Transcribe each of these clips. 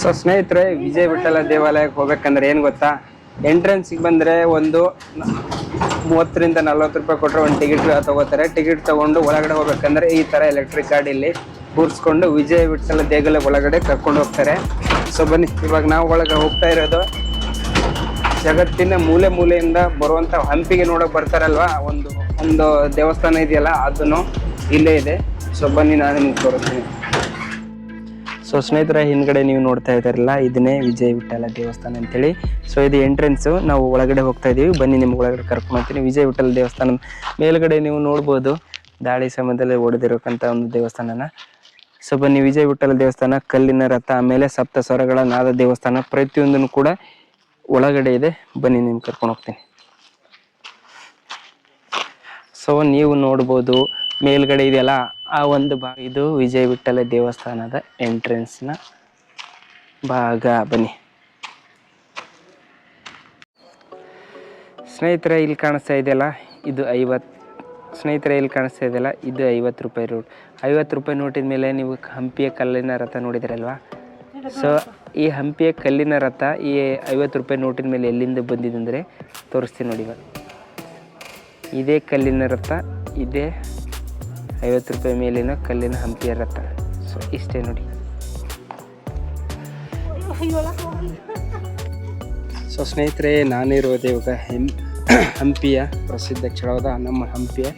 So ಸ್ನೇಹಿತರೆ, ವಿಜಯ ವಿಠಲ ದೇವಾಲಯಕ್ಕೆ ಹೋಗ್ಬೇಕಂದ್ರೆ ಏನು ಗೊತ್ತಾ, ಎಂಟ್ರೆನ್ಸಿಗೆ ಬಂದರೆ ಒಂದು 30 ರಿಂದ 40 ರೂಪಾಯಿ ಕೊಟ್ಟರೆ ಒಂದು ಟಿಕೆಟ್ ತಗೋತಾರೆ. ಟಿಕೆಟ್ ತಗೊಂಡು ಒಳಗಡೆ ಹೋಗ್ಬೇಕಂದ್ರೆ ಈ ಥರ ಎಲೆಕ್ಟ್ರಿಕ್ ಗಾಡಿಯಲ್ಲಿ ಕೂರಿಸ್ಕೊಂಡು ವಿಜಯ ವಿಠಲ ದೇಗುಲ ಒಳಗಡೆ ಕರ್ಕೊಂಡು ಹೋಗ್ತಾರೆ. ಸೊ ಬನ್ನಿ, ಇವಾಗ ನಾವು ಒಳಗೆ ಹೋಗ್ತಾ ಇರೋದು ಜಗತ್ತಿನ ಮೂಲೆ ಮೂಲೆಯಿಂದ ಬರುವಂಥ ಹಂಪಿಗೆ ನೋಡೋಕೆ ಬರ್ತಾರಲ್ವಾ, ಒಂದು ದೇವಸ್ಥಾನ ಇದೆಯಲ್ಲ, ಅದನ್ನು ಇಲ್ಲೇ ಇದೆ. ಸೊ ಬನ್ನಿ, ನಾನು ನಿಮ್ಗೆ ತೋರಿಸ್ತೀನಿ. ಸೊ ಸ್ನೇಹಿತರೆ, ಹಿಂದ್ಗಡೆ ನೀವು ನೋಡ್ತಾ ಇದ್ದಾರಲ್ಲ, ಇದನ್ನೇ ವಿಜಯ ವಿಠಲ ದೇವಸ್ಥಾನ ಅಂತೇಳಿ. ಸೊ ಇದು ಎಂಟ್ರೆನ್ಸು. ನಾವು ಒಳಗಡೆ ಹೋಗ್ತಾ ಇದೀವಿ. ಬನ್ನಿ, ನಿಮ್ಗೆ ಒಳಗಡೆ ಕರ್ಕೊಂಡು ಹೋಗ್ತೀನಿ. ವಿಜಯ ವಿಠಲ ದೇವಸ್ಥಾನ ಮೇಲ್ಗಡೆ ನೀವು ನೋಡ್ಬೋದು, ದಾಳಿ ಸಮಯದಲ್ಲಿ ಹೊಡೆದಿರೋಕ್ಕಂಥ ಒಂದು ದೇವಸ್ಥಾನನ. ಸೊ ಬನ್ನಿ, ವಿಜಯ ವಿಠಲ ದೇವಸ್ಥಾನ, ಕಲ್ಲಿನ ರಥ, ಆಮೇಲೆ ಸಪ್ತ ಸ್ವರಗಳ ನಾದ ದೇವಸ್ಥಾನ, ಪ್ರತಿಯೊಂದನ್ನು ಕೂಡ ಒಳಗಡೆ ಇದೆ. ಬನ್ನಿ, ನಿಮ್ಗೆ ಕರ್ಕೊಂಡು ಹೋಗ್ತೀನಿ. ಸೊ ನೀವು ನೋಡ್ಬೋದು ಮೇಲ್ಗಡೆ ಇದೆಯಲ್ಲ, ಆ ಒಂದು ಭಾಗ, ಇದು ವಿಜಯ ವಿಠಲ ದೇವಸ್ಥಾನದ ಎಂಟ್ರೆನ್ಸ್ನ ಭಾಗ. ಬನ್ನಿ ಸ್ನೇಹಿತರೆ, ಇಲ್ಲಿ ಕಾಣಿಸ್ತಾ ಇದೆಯಲ್ಲ, ಇದು 50 ರೂಪಾಯಿ ರೂಟ್. 50 ರೂಪಾಯಿ ನೋಟಿನ ಮೇಲೆ ನೀವು ಹಂಪಿಯ ಕಲ್ಲಿನ ರಥ ನೋಡಿದ್ರಲ್ವಾ. ಸೊ ಈ ಹಂಪಿಯ ಕಲ್ಲಿನ ರಥ ಈ 50 ರೂಪಾಯಿ ನೋಟಿನ ಮೇಲೆ ಎಲ್ಲಿಂದ ಬಂದಿದೆ ಅಂದರೆ ತೋರಿಸ್ತೀನಿ ನೋಡಿ. ಇದೇ ಕಲ್ಲಿನ ರಥ, ಇದೇ 50 ರೂಪಾಯಿ ಮೇಲಿನ ಕಲ್ಲಿನ ಹಂಪಿಯ ರಥ. ಸೊ ಇಷ್ಟೇ ನೋಡಿ. ಸೊ ಸ್ನೇಹಿತರೆ, ನಾನಿರೋದು ಇವಾಗ ಹಂಪಿಯ ಪ್ರಸಿದ್ಧ ಸ್ಥಳವಾದ ನಮ್ಮ ಹಂಪಿಯ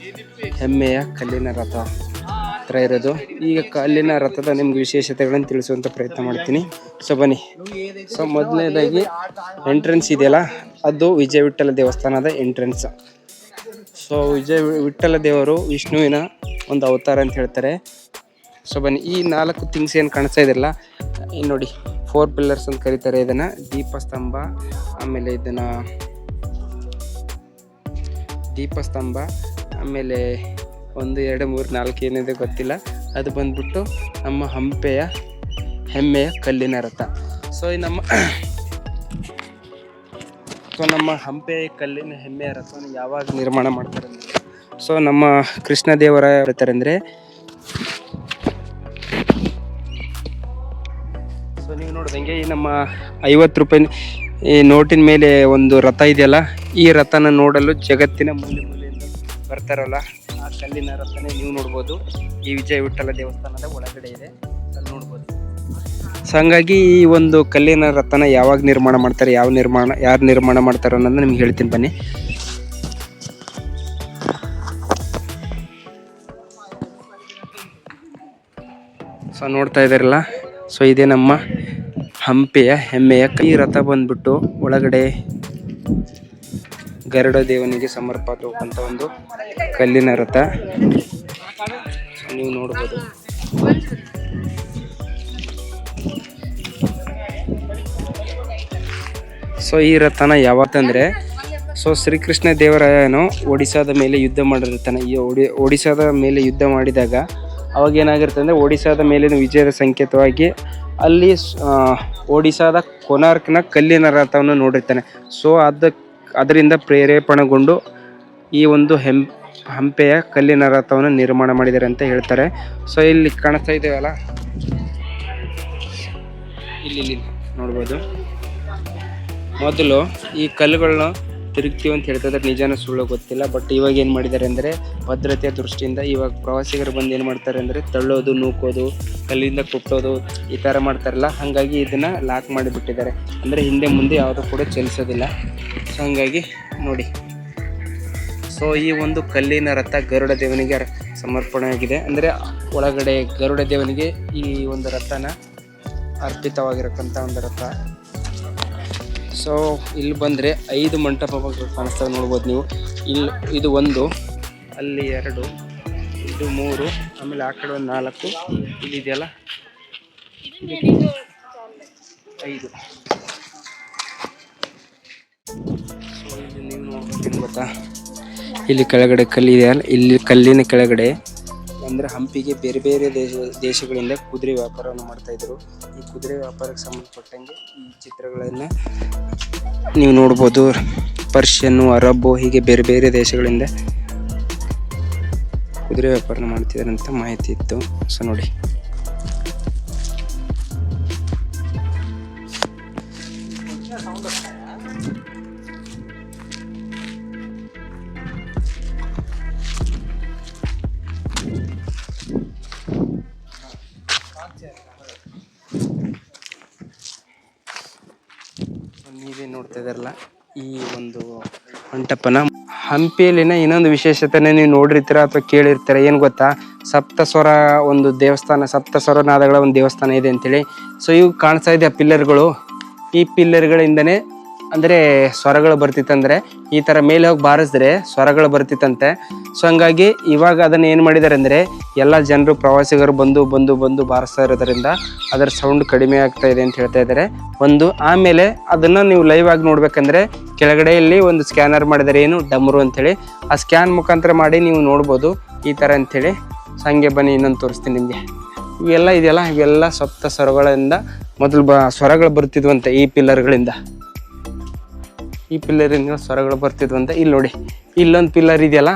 ಹೆಮ್ಮೆಯ ಕಲ್ಲಿನ ರಥ ಹತ್ರ ಇರೋದು. ಈಗ ಕಲ್ಲಿನ ರಥದ ನಿಮ್ಗೆ ವಿಶೇಷತೆಗಳನ್ನು ತಿಳಿಸುವಂಥ ಪ್ರಯತ್ನ ಮಾಡ್ತೀನಿ. ಸೊ ಬನ್ನಿ. ಸೊ ಮೊದಲನೇದಾಗಿ ಎಂಟ್ರೆನ್ಸ್ ಇದೆಯಲ್ಲ, ಅದು ವಿಜಯ ವಿಠಲ ದೇವಸ್ಥಾನದ ಎಂಟ್ರೆನ್ಸ್. ಸೊ ವಿಜಯ ವಿಠಲ ದೇವರು ವಿಷ್ಣುವಿನ ಒಂದು ಅವತಾರ ಅಂತ ಹೇಳ್ತಾರೆ. ಸೊ ಬನ್ನಿ, ಈ 4 ಥಿಂಗ್ಸ್ ಏನು ಕಾಣಿಸ್ತಾ ಇದಿರಲ್ಲ, ಇನ್ನು ನೋಡಿ, 4 ಪಿಲ್ಲರ್ಸ್ ಅಂತ ಕರೀತಾರೆ ಇದನ್ನು. ದೀಪಸ್ತಂಭ, ಆಮೇಲೆ ಇದನ್ನು ದೀಪಸ್ತಂಭ, ಆಮೇಲೆ 1 2 3 4 ಏನಿದೆ ಗೊತ್ತಿಲ್ಲ. ಅದು ಬಂದ್ಬಿಟ್ಟು ನಮ್ಮ ಹಂಪೆಯ ಹೆಮ್ಮೆಯ ಕಲ್ಲಿನ ರಥ. ಸೊ ನಮ್ಮ ಹಂಪೆ ಕಲ್ಲಿನ ಹೆಮ್ಮೆಯ ರಥವನ್ನು ಯಾವಾಗ ನಿರ್ಮಾಣ ಮಾಡ್ತಾರೆ ಅಂದರೆ, ಸೊ ನಮ್ಮ ಕೃಷ್ಣ ದೇವರ ಹೇಳ್ತಾರೆ ಅಂದರೆ, ಸೊ ನೀವು ನೋಡ್ದಂಗೆ ಈ ನಮ್ಮ 50 ರೂಪಾಯಿ ಈ ನೋಟಿನ ಮೇಲೆ ಒಂದು ರಥ ಇದೆಯಲ್ಲ, ಈ ರಥನ ನೋಡಲು ಜಗತ್ತಿನ ಮೂಲೆ ಮೂಲೆಯಿಂದ ಬರ್ತಾರಲ್ಲ, ಆ ಕಲ್ಲಿನ ರಥನೇ ನೀವು ನೋಡ್ಬೋದು. ಈ ವಿಜಯ ವಿಠಲ ದೇವಸ್ಥಾನದ ಒಳಗಡೆ ಇದೆ, ಅಲ್ಲಿ ನೋಡ್ಬೋದು. ಸೊ ಹಂಗಾಗಿ ಈ ಒಂದು ಕಲ್ಲಿನ ರಥನ ಯಾವಾಗ ನಿರ್ಮಾಣ ಮಾಡ್ತಾರೆ, ಯಾರು ನಿರ್ಮಾಣ ಮಾಡ್ತಾರೆ ಅನ್ನೋದನ್ನ ನಿಮ್ಗೆ ಹೇಳ್ತೀನಿ ಬನ್ನಿ. ಸೊ ನೋಡ್ತಾ ಇದ್ದಾರಲ್ಲ, ಸೊ ಇದೇ ನಮ್ಮ ಹಂಪೆಯ ಹೆಮ್ಮೆಯ ಈ ರಥ ಬಂದ್ಬಿಟ್ಟು ಒಳಗಡೆ ಗರುಡ ದೇವನಿಗೆ ಸಮರ್ಪಿಸುವಂಥ ಒಂದು ಕಲ್ಲಿನ ರಥ ನೀವು ನೋಡ್ಬೋದು. ಸೊ ಈ ರಥನ ಯಾವತ್ತಂದರೆ, ಸೊ ಶ್ರೀಕೃಷ್ಣ ದೇವರಾಯನು ಒಡಿಸ್ಸಾದ ಮೇಲೆ ಯುದ್ಧ ಮಾಡಿರ್ತಾನೆ. ಈ ಒಡಿಸ್ಸಾದ ಮೇಲೆ ಯುದ್ಧ ಮಾಡಿದಾಗ ಅವಾಗ ಏನಾಗಿರುತ್ತೆ ಅಂದರೆ, ಒಡಿಸ್ಸಾದ ಮೇಲಿನ ವಿಜಯದ ಸಂಕೇತವಾಗಿ ಅಲ್ಲಿ ಒಡಿಸ್ಸಾದ ಕೊನಾರ್ಕ್ನ ಕಲ್ಲಿನ ರಥವನ್ನು ನೋಡಿರ್ತಾನೆ. ಸೊ ಅದರಿಂದ ಪ್ರೇರೇಪಣೆಗೊಂಡು ಈ ಒಂದು ಹಂಪೆಯ ಕಲ್ಲಿನ ರಥವನ್ನು ನಿರ್ಮಾಣ ಮಾಡಿದ್ದಾರೆ ಅಂತ ಹೇಳ್ತಾರೆ. ಸೊ ಇಲ್ಲಿ ಕಾಣಿಸ್ತಾ ಇದೆಯಲ್ಲ, ಇಲ್ಲಿ ನೋಡ್ಬೋದು. ಮೊದಲು ಈ ಕಲ್ಲುಗಳನ್ನ ತಿರುಗ್ತೀವಿ ಅಂತ ಹೇಳ್ತಿದ್ರೆ ನಿಜಾನ ಸುಳ್ಳು ಗೊತ್ತಿಲ್ಲ. ಬಟ್ ಇವಾಗ ಏನು ಮಾಡಿದ್ದಾರೆ ಅಂದರೆ, ಭದ್ರತೆಯ ದೃಷ್ಟಿಯಿಂದ ಇವಾಗ ಪ್ರವಾಸಿಗರು ಬಂದು ಏನು ಮಾಡ್ತಾರೆ ಅಂದರೆ, ತಳ್ಳೋದು, ನೂಕೋದು, ಕಲ್ಲಿಂದ ಕುಟ್ಟೋದು, ಈ ಥರ ಮಾಡ್ತಾರಲ್ಲ, ಹಾಗಾಗಿ ಇದನ್ನು ಲಾಕ್ ಮಾಡಿಬಿಟ್ಟಿದ್ದಾರೆ. ಅಂದರೆ ಹಿಂದೆ ಮುಂದೆ ಯಾವುದೂ ಕೂಡ ಚಲಿಸೋದಿಲ್ಲ. ಸೊ ಹಾಗಾಗಿ ನೋಡಿ, ಸೊ ಈ ಒಂದು ಕಲ್ಲಿನ ರಥ ಗರುಡ ದೇವನಿಗೆ ಸಮರ್ಪಣೆ ಆಗಿದೆ. ಅಂದರೆ ಒಳಗಡೆ ಗರುಡ ದೇವನಿಗೆ ಈ ಒಂದು ರಥನ ಅರ್ಪಿತವಾಗಿರಕ್ಕಂಥ ಒಂದು ರಥ. ಸೊ ಇಲ್ಲಿ ಬಂದರೆ 5 ಮಂಟಪಗಳು ಕಾಣಿಸ್ತವೆ, ನೋಡ್ಬೋದು ನೀವು. ಇದು 1, ಅಲ್ಲಿ 2, ಇದು 3, ಆಮೇಲೆ ಆ ಕಡೆ ಒಂದು 4, ಇಲ್ಲಿ ಇದೆಯಲ್ಲ 5. ಸೊ ಇಲ್ಲಿ ನೀವು ನೋಡ್ಬೇಕೇನು ಗೊತ್ತಾ, ಇಲ್ಲಿ ಕೆಳಗಡೆ ಕಲ್ಲಿದೆಯಲ್ಲ, ಇಲ್ಲಿ ಕಲ್ಲಿನ ಕೆಳಗಡೆ ಅಂದರೆ ಹಂಪಿಗೆ ಬೇರೆ ಬೇರೆ ದೇಶಗಳಿಂದ ಕುದುರೆ ವ್ಯಾಪಾರವನ್ನು ಮಾಡ್ತಾಯಿದ್ರು. ಈ ಕುದುರೆ ವ್ಯಾಪಾರಕ್ಕೆ ಸಂಬಂಧಪಟ್ಟಂಗೆ ಈ ಚಿತ್ರಗಳನ್ನು ನೀವು ನೋಡ್ಬೋದು. ಪರ್ಷಿಯನ್ನು, ಅರಬ್ಬು, ಹೀಗೆ ಬೇರೆ ಬೇರೆ ದೇಶಗಳಿಂದ ಕುದುರೆ ವ್ಯಾಪಾರ ಮಾಡ್ತಿದ್ದಾರೆ ಅಂತ ಮಾಹಿತಿ ಇತ್ತು. ಸೊ ನೋಡಿ, ನೀವೇ ನೋಡ್ತಾ ಇದಾರಲ್ಲ ಈ ಒಂದು ಮಂಟಪನ. ಹಂಪಿಯಲ್ಲಿನ ಇನ್ನೊಂದು ವಿಶೇಷತೆನ ನೀವು ನೋಡಿರ್ತೀರ ಅಥವಾ ಕೇಳಿರ್ತೀರ, ಏನು ಗೊತ್ತಾ? ಸಪ್ತಸ್ವರ ಒಂದು ದೇವಸ್ಥಾನ, ಸಪ್ತಸ್ವರನಾದಗಳ ಒಂದು ದೇವಸ್ಥಾನ ಇದೆ ಅಂತೇಳಿ. ಸೊ ಇವು ಕಾಣಿಸ್ತಾ ಇದೆ ಪಿಲ್ಲರ್ಗಳು, ಈ ಪಿಲ್ಲರ್ಗಳಿಂದನೇ ಅಂದರೆ ಸ್ವರಗಳು ಬರ್ತಿತ್ತಂದರೆ ಈ ಥರ ಮೇಲೆ ಹೋಗಿ ಬಾರಿಸಿದ್ರೆ ಸ್ವರಗಳು ಬರ್ತಿತ್ತಂತೆ. ಸೊ ಹಂಗಾಗಿ ಇವಾಗ ಅದನ್ನು ಏನು ಮಾಡಿದ್ದಾರೆ ಅಂದರೆ ಎಲ್ಲ ಜನರು ಪ್ರವಾಸಿಗರು ಬಂದು ಬಂದು ಬಂದು ಬಾರಿಸ್ತಾ ಇರೋದ್ರಿಂದ ಅದರ ಸೌಂಡ್ ಕಡಿಮೆ ಆಗ್ತಾ ಇದೆ ಅಂತ ಹೇಳ್ತಾ ಇದ್ದಾರೆ ಒಂದು. ಆಮೇಲೆ ಅದನ್ನು ನೀವು ಲೈವ್ ಆಗಿ ನೋಡ್ಬೇಕಂದ್ರೆ ಕೆಳಗಡೆಯಲ್ಲಿ ಒಂದು ಸ್ಕ್ಯಾನರ್ ಮಾಡಿದ್ದಾರೆ, ಏನು ಡಮರು ಅಂಥೇಳಿ. ಆ ಸ್ಕ್ಯಾನ್ ಮುಖಾಂತರ ಮಾಡಿ ನೀವು ನೋಡ್ಬೋದು ಈ ಥರ ಅಂಥೇಳಿ. ಸೊ ಹಂಗೆ ಬನ್ನಿ ಇನ್ನೊಂದು ತೋರಿಸ್ತೀನಿ ನಿಮಗೆ. ಇವೆಲ್ಲ ಸಪ್ತ ಸ್ವರಗಳಿಂದ ಮೊದಲು ಸ್ವರಗಳು ಬರ್ತಿದ್ವಂತೆ ಈ ಪಿಲ್ಲರ್ಗಳಿಂದ. ಈ ಪಿಲ್ಲರಿಂದ ಸ್ವರಗಳು ಬರ್ತಿದ್ವಂತೆ. ಇಲ್ಲಿ ನೋಡಿ, ಇಲ್ಲೊಂದು ಪಿಲ್ಲರ್ ಇದೆಯಲ್ಲ,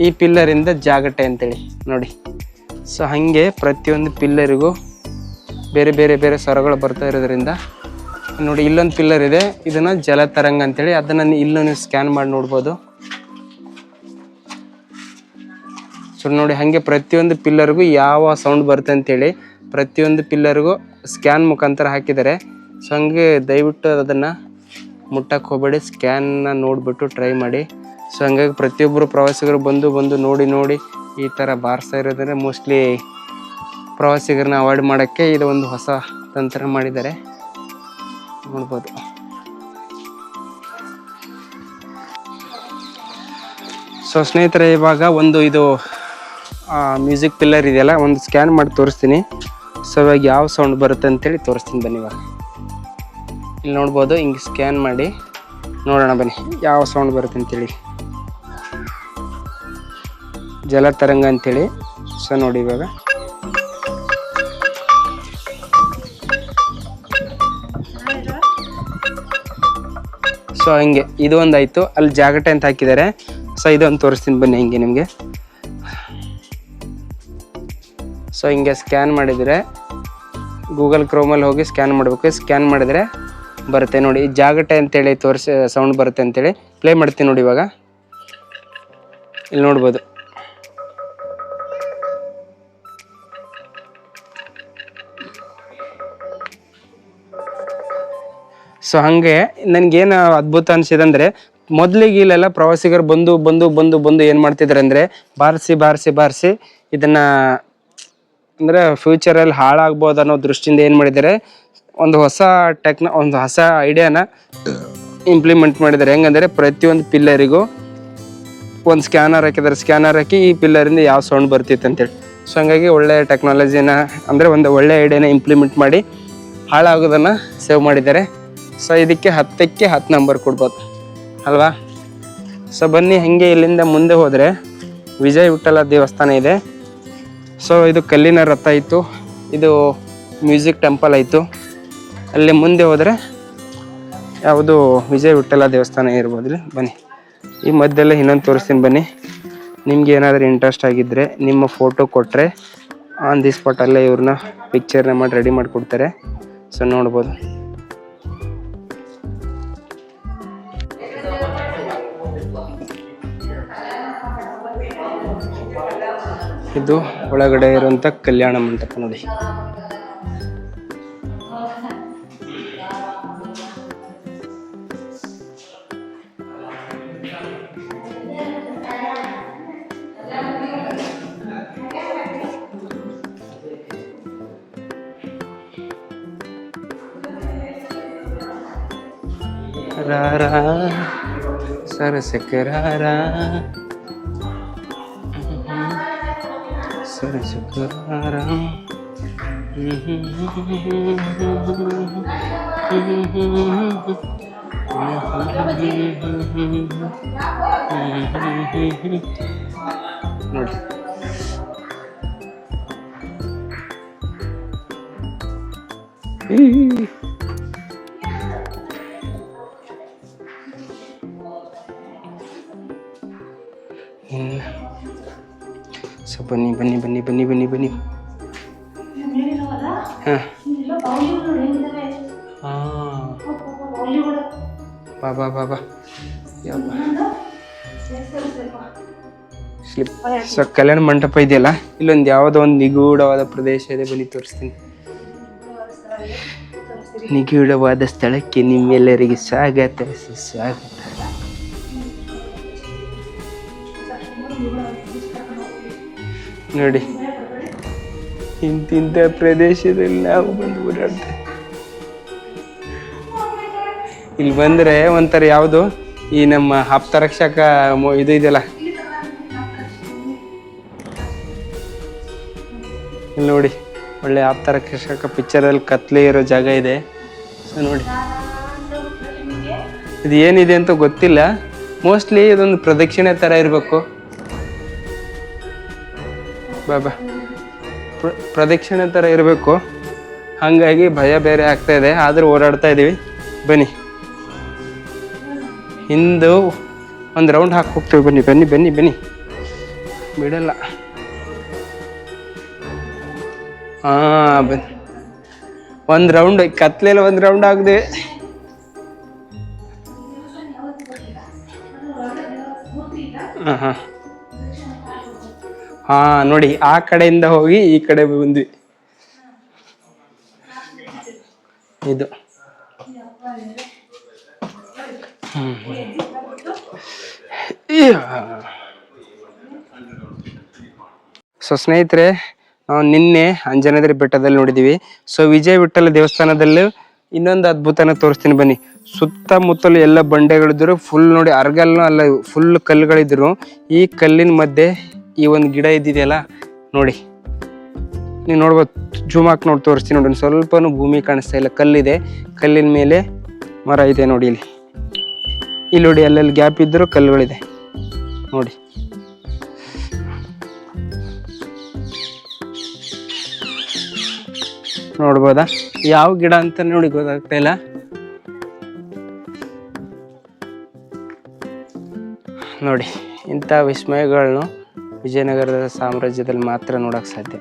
ಈ ಪಿಲ್ಲರಿಂದ ಜಾಗಟೆ ಅಂತೇಳಿ ನೋಡಿ. ಸೊ ಹಾಗೆ ಪ್ರತಿಯೊಂದು ಪಿಲ್ಲರಿಗೂ ಬೇರೆ ಬೇರೆ ಬೇರೆ ಸ್ವರಗಳು ಬರ್ತಾ ಇರೋದ್ರಿಂದ ನೋಡಿ. ಇಲ್ಲೊಂದು ಪಿಲ್ಲರ್ ಇದೆ, ಇದನ್ನು ಜಲತರಂಗ ಅಂತೇಳಿ. ಅದನ್ನು ಇಲ್ಲೂ ನೀವು ಸ್ಕ್ಯಾನ್ ಮಾಡಿ ನೋಡ್ಬೋದು. ಸೊ ನೋಡಿ, ಹಾಗೆ ಪ್ರತಿಯೊಂದು ಪಿಲ್ಲರ್ಗೂ ಯಾವ ಸೌಂಡ್ ಬರುತ್ತೆ ಅಂತೇಳಿ ಪ್ರತಿಯೊಂದು ಪಿಲ್ಲರ್ಗೂ ಸ್ಕ್ಯಾನ್ ಮುಖಾಂತರ ಹಾಕಿದ್ದಾರೆ. ಸೊ ಹಂಗೆ ದಯವಿಟ್ಟು ಅದನ್ನು ಮುಟ್ಟಕ್ಕೆ ಹೋಗಬೇಡಿ, ಸ್ಕ್ಯಾನ್ನ ನೋಡಿಬಿಟ್ಟು ಟ್ರೈ ಮಾಡಿ. ಸೊ ಹಂಗಾಗಿ ಪ್ರತಿಯೊಬ್ಬರು ಪ್ರವಾಸಿಗರು ಬಂದು ಬಂದು ನೋಡಿ ನೋಡಿ ಈ ಥರ ಬಾರಿಸ್ತಾ ಇರೋದ್ರೆ ಮೋಸ್ಟ್ಲಿ ಪ್ರವಾಸಿಗರನ್ನ ಅವಾಯ್ಡ್ ಮಾಡೋಕ್ಕೆ ಇದು ಒಂದು ಹೊಸ ತಂತ್ರ ಮಾಡಿದ್ದಾರೆ, ನೋಡ್ಬೋದು. ಸೊ ಸ್ನೇಹಿತರೆ, ಇವಾಗ ಒಂದು ಇದು ಮ್ಯೂಸಿಕ್ ಪಿಲ್ಲರ್ ಇದೆಯಲ್ಲ, ಒಂದು ಸ್ಕ್ಯಾನ್ ಮಾಡಿ ತೋರಿಸ್ತೀನಿ. ಸೊ ಇವಾಗ ಯಾವ ಸೌಂಡ್ ಬರುತ್ತೆ ಅಂತೇಳಿ ತೋರಿಸ್ತೀನಿ ಬನ್ನಿ. ಇವಾಗ ಇಲ್ಲಿ ನೋಡ್ಬೋದು, ಹಿಂಗೆ ಸ್ಕ್ಯಾನ್ ಮಾಡಿ ನೋಡೋಣ ಬನ್ನಿ ಯಾವ ಸೌಂಡ್ ಬರುತ್ತೆ ಅಂತೇಳಿ. ಜಲತರಂಗ ಅಂತೇಳಿ. ಸೊ ನೋಡಿ ಇವಾಗ ಸೊ ಹಂಗೆ ಇದು ಒಂದಾಯಿತು. ಅಲ್ಲಿ ಜಾಗಟೆ ಅಂತ ಹಾಕಿದ್ದಾರೆ. ಸೊ ಇದೊಂದು ತೋರಿಸ್ತೀನಿ ಬನ್ನಿ ಹಿಂಗೆ ನಿಮಗೆ. ಸೊ ಹಿಂಗೆ ಸ್ಕ್ಯಾನ್ ಮಾಡಿದರೆ ಗೂಗಲ್ ಕ್ರೋಮಲ್ಲಿ ಹೋಗಿ ಸ್ಕ್ಯಾನ್ ಮಾಡಬೇಕು. ಸ್ಕ್ಯಾನ್ ಮಾಡಿದರೆ ಬರುತ್ತೆ ನೋಡಿ, ಜಾಗಟೆ ಅಂತೇಳಿ ತೋರಿಸಿ ಸೌಂಡ್ ಬರುತ್ತೆ ಅಂತೇಳಿ. ಪ್ಲೇ ಮಾಡ್ತೀನಿ ನೋಡಿ ಇವಾಗ. ಇಲ್ಲಿ ನೋಡ್ಬೋದು. ಸೊ ಹಾಗೆ ನನಗೇನು ಅದ್ಭುತ ಅನಿಸಿದೆ ಮೊದಲಿಗೆ ಇಲ್ಲೆಲ್ಲ ಪ್ರವಾಸಿಗರು ಬಂದು ಬಂದು ಬಂದು ಬಂದು ಏನು ಮಾಡ್ತಿದ್ದಾರೆ ಅಂದರೆ ಬಾರಿಸಿ ಬಾರಿಸಿ ಬಾರಿಸಿ ಇದನ್ನು ಅಂದರೆ ಫ್ಯೂಚರಲ್ಲಿ ಹಾಳಾಗ್ಬೋದು ಅನ್ನೋ ದೃಷ್ಟಿಯಿಂದ ಏನು ಮಾಡಿದ್ದಾರೆ, ಒಂದು ಹೊಸ ಒಂದು ಹೊಸ ಐಡಿಯಾನ ಇಂಪ್ಲಿಮೆಂಟ್ ಮಾಡಿದ್ದಾರೆ. ಹೆಂಗಂದರೆ ಪ್ರತಿಯೊಂದು ಪಿಲ್ಲರಿಗೂ ಒಂದು ಸ್ಕ್ಯಾನರ್ ಹಾಕಿದ್ದಾರೆ. ಸ್ಕ್ಯಾನರ್ ಹಾಕಿ ಈ ಪಿಲ್ಲರಿಂದ ಯಾವ ಸೌಂಡ್ ಬರ್ತಿತ್ತು ಅಂತೇಳಿ. ಸೊ ಹಂಗಾಗಿ ಒಳ್ಳೆಯ ಟೆಕ್ನಾಲಜಿನ ಅಂದರೆ ಒಂದು ಒಳ್ಳೆಯ ಐಡಿಯಾನ ಇಂಪ್ಲಿಮೆಂಟ್ ಮಾಡಿ ಹಾಳಾಗೋದನ್ನು ಸೇವ್ ಮಾಡಿದ್ದಾರೆ. ಸೊ ಇದಕ್ಕೆ 10ಕ್ಕೆ 10 ನಂಬರ್ ಕೊಡ್ಬೋದು ಅಲ್ವಾ? ಸೊ ಬನ್ನಿ, ಹಾಗೆ ಇಲ್ಲಿಂದ ಮುಂದೆ ಹೋದರೆ ವಿಜಯ ವಿಠಲ ದೇವಸ್ಥಾನ ಇದೆ. ಸೊ ಇದು ಕಲ್ಲಿನ ರಥ ಇತ್ತು, ಇದು ಮ್ಯೂಸಿಕ್ ಟೆಂಪಲ್ ಆಯಿತು. ಅಲ್ಲಿ ಮುಂದೆ ಹೋದರೆ ಯಾವುದು ವಿಜಯ ವಿಠಲ ದೇವಸ್ಥಾನ ಇರ್ಬೋದ್ರಿ. ಬನ್ನಿ, ಈ ಮಧ್ಯೆಲ್ಲ ಇನ್ನೊಂದು ತೋರಿಸ್ತೀನಿ ಬನ್ನಿ. ನಿಮ್ಗೆ ಏನಾದರೂ ಇಂಟ್ರೆಸ್ಟ್ ಆಗಿದ್ದರೆ ನಿಮ್ಮ ಫೋಟೋ ಕೊಟ್ಟರೆ ಆನ್ ದಿ ಸ್ಪಾಟಲ್ಲೇ ಇವ್ರನ್ನ ಪಿಕ್ಚರ್ನ ಮಾಡಿ ರೆಡಿ ಮಾಡಿಕೊಡ್ತಾರೆ. ಸೊ ನೋಡ್ಬೋದು. ಇದು ಒಳಗಡೆ ಇರುವಂಥ ಕಲ್ಯಾಣ ಮಂಟಪ ನೋಡಿ. ರಾರಾ ಸರಸಕರಾರ ಸರಸಕರಾರ ನೋಡಿ. ಸೊ ಬನ್ನಿ ಬನ್ನಿ ಬನ್ನಿ ಬನ್ನಿ ಬನ್ನಿ ಬನ್ನಿ. ಹಾಂ ಬಾಬಾ ಬಾಬಾ ಸ್ಲಿಪ್. ಸೊ ಕಲ್ಯಾಣ ಮಂಟಪ ಇದೆಯಲ್ಲ, ಇಲ್ಲೊಂದು ಯಾವುದೋ ಒಂದು ನಿಗೂಢವಾದ ಪ್ರದೇಶ ಇದೆ, ಬನ್ನಿ ತೋರಿಸ್ತೀನಿ. ನಿಗೂಢವಾದ ಸ್ಥಳಕ್ಕೆ ನಿಮ್ಮೆಲ್ಲರಿಗೆ ಸ್ವಾಗತ ಸುಸ್ವಾಗತ. ನೋಡಿ, ಇಂತಿಂಥ ಪ್ರದೇಶದಲ್ಲಿ ನಾವು ಬಂದು ಓಡಾಡ್ತೇವೆ. ಇಲ್ಲಿ ಬಂದರೆ ಒಂಥರ ಯಾವುದು ಈ ನಮ್ಮ ಆಪ್ತರಕ್ಷಕ ಇದು ಇದೆಯಲ್ಲ, ಇಲ್ಲಿ ನೋಡಿ ಒಳ್ಳೆ ಆಪ್ತರಕ್ಷಕ ಪಿಕ್ಚರಲ್ಲಿ ಕತ್ಲೆ ಇರೋ ಜಾಗ ಇದೆ. ಸೊ ನೋಡಿ, ಇದು ಏನಿದೆ ಅಂತ ಗೊತ್ತಿಲ್ಲ, ಮೋಸ್ಟ್ಲಿ ಇದೊಂದು ಪ್ರದಕ್ಷಿಣೆ ಥರ ಇರಬೇಕು. ಬಾಬಾ ಪ್ರದಕ್ಷಿಣೆ ಥರ ಇರಬೇಕು, ಹಾಗಾಗಿ ಭಯ ಬೇರೆ ಆಗ್ತಾ ಇದೆ, ಆದರೂ ಓಡಾಡ್ತಾ ಇದ್ದೀವಿ. ಬನ್ನಿ ಹಿಂದು ಒಂದು ರೌಂಡ್ ಹಾಕಿ ಹೋಗ್ತೀವಿ. ಬನ್ನಿ ಬನ್ನಿ ಬನ್ನಿ ಬನ್ನಿ, ಬಿಡಲ್ಲ. ಬನ್ನಿ, ಒಂದು ರೌಂಡ್ ಕತ್ಲೆಲ್ಲ ಒಂದು ರೌಂಡ್ ಆಗದೆ. ನೋಡಿ, ಆ ಕಡೆಯಿಂದ ಹೋಗಿ ಈ ಕಡೆ ಬಂದ್ವಿ. ಇದು ಸೊ ಸ್ನೇಹಿತರೆ, ನಾವು ನಿನ್ನೆ ಅಂಜನಾದ್ರಿ ಬೆಟ್ಟದಲ್ಲಿ ನೋಡಿದೀವಿ. ಸೊ ವಿಜಯ ವಿಠ್ಠಲ ದೇವಸ್ಥಾನದಲ್ಲೂ ಇನ್ನೊಂದು ಅದ್ಭುತನ ತೋರಿಸ್ತೀನಿ ಬನ್ನಿ. ಸುತ್ತಮುತ್ತಲು ಎಲ್ಲ ಬಂಡೆಗಳಿದ್ರು, ಫುಲ್ ನೋಡಿ ಅರ್ಗಲ್ನು ಅಲ್ಲ, ಫುಲ್ ಕಲ್ಲುಗಳಿದ್ರು. ಈ ಕಲ್ಲಿನ ಮಧ್ಯೆ ಈ ಒಂದು ಗಿಡ ಇದ್ದಿದೆಯಲ್ಲ ನೋಡಿ, ನೀವು ನೋಡ್ಬೋದು. ಜೂಮ್ ಹಾಕಿ ನೋಡಿ ತೋರಿಸ್ತೀನಿ ನೋಡಿ. ಸ್ವಲ್ಪನೂ ಭೂಮಿ ಕಾಣಿಸ್ತಾ ಇಲ್ಲ, ಕಲ್ಲಿದೆ, ಕಲ್ಲಿನ ಮೇಲೆ ಮರ ಇದೆ ನೋಡಿ. ಇಲ್ಲಿ ನೋಡಿ, ಅಲ್ಲೆಲ್ಲಿ ಗ್ಯಾಪ್ ಇದ್ದರೂ ಕಲ್ಲುಗಳಿದೆ ನೋಡಿ. ನೋಡ್ಬೋದಾ, ಯಾವ ಗಿಡ ಅಂತ ನೋಡಿ ಗೊತ್ತಾಗ್ತಾ ಇಲ್ಲ. ನೋಡಿ, ಇಂಥ ವಿಸ್ಮಯಗಳನ್ನು ವಿಜಯನಗರದ ಸಾಮ್ರಾಜ್ಯದಲ್ಲಿ ಮಾತ್ರ ನೋಡಕ್ ಸಾಧ್ಯ.